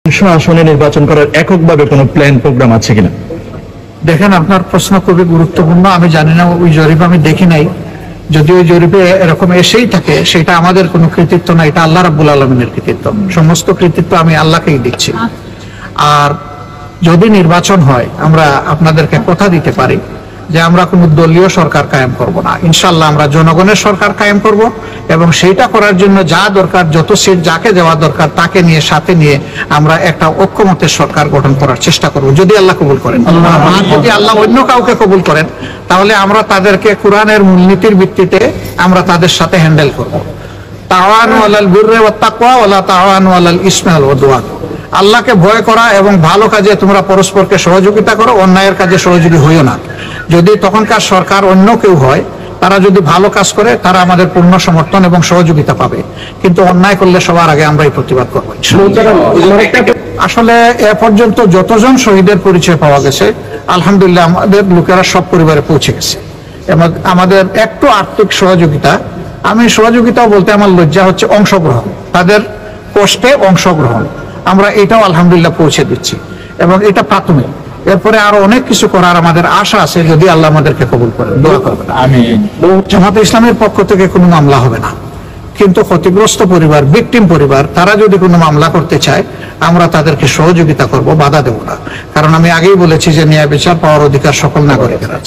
আসনে নির্বাচন করার এককভাবে কোনো প্ল্যান প্রোগ্রাম আছে কিনা? দেখেন, আপনার প্রশ্ন খুবই গুরুত্বপূর্ণ। আমি জানি না, ওই জরিপ আমি দেখি নাই। যদি ওই জরিপে এরকম এসেই থাকে, সেটা আমাদের কোনো কৃতিত্ব না, এটা আল্লাহ রাব্বুল আলামিনের কৃতিত্ব। সমস্ত কৃতিত্ব আমি আল্লাহকেই দিচ্ছি। আর যদি নির্বাচন হয়, আমরা আপনাদেরকে কথা দিতে পারি যে আমরা কোনো দলীয় সরকার কায়েম করব না। ইনশাআল্লাহ আমরা জনগণের সরকার কায়েম করব, এবং সেইটা করার জন্য যা দরকার, যত সিট যাকে দেওয়া দরকার তাকে নিয়ে, সাথে নিয়ে আমরা একটা ঐক্যমতের সরকার গঠন করার চেষ্টা করব, যদি আল্লাহ কবুল করেন। আর যদি আল্লাহ অন্য কাউকে কবুল করেন, তাহলে আমরা তাদেরকে কোরআনের মূলনীতির ভিত্তিতে আমরা তাদের সাথে হ্যান্ডেল করব। তাওয়ানু আলাল বিররি ওয়াত তাকওয়া ওয়ালা তাওয়ানু আলাল ইসমি ওয়াল উদওয়ান। আল্লাহকে ভয় করা এবং ভালো কাজে তোমরা পরস্পরকে সহযোগিতা করো, অন্যায়ের কাজে সহযোগী হইও না। যদি তখনকার সরকার অন্য কেউ হয়, তারা যদি ভালো কাজ করে, তারা আমাদের পূর্ণ সমর্থন এবং সহযোগিতা পাবে, কিন্তু অন্যায় করলে সবার আগে আমরাই প্রতিবাদ করবো। আসলে এ পর্যন্ত যতজন শহীদের পরিচয় পাওয়া গেছে, আলহামদুলিল্লাহ আমাদের লোকেরা সব পরিবারে পৌঁছে গেছে। এবং আমাদের একটু আর্থিক সহযোগিতা, আমি সহযোগিতাও বলতে আমার লজ্জা হচ্ছে, অংশগ্রহণ, তাদের কষ্টে অংশগ্রহণ, আমরা এটাও আলহামদুলিল্লাহ পৌঁছে দিচ্ছি, এবং এটা প্রাথমিক। এরপরে আরো অনেক কিছু করার আমাদের আশা আছে, যদি আল্লাহ আমাদেরকে কবুল করেন। দোয়া করবেন। জামাতে ইসলামের পক্ষ থেকে কোনো মামলা হবে না, কিন্তু ক্ষতিগ্রস্ত পরিবার, ভিকটিম পরিবার, তারা যদি কোনো মামলা করতে চায়, আমরা তাদেরকে সহযোগিতা করব, বাধা দেব না। কারণ আমি আগেই বলেছি যে ন্যায় বিচার পাওয়ার অধিকার সকল নাগরিকের আছে।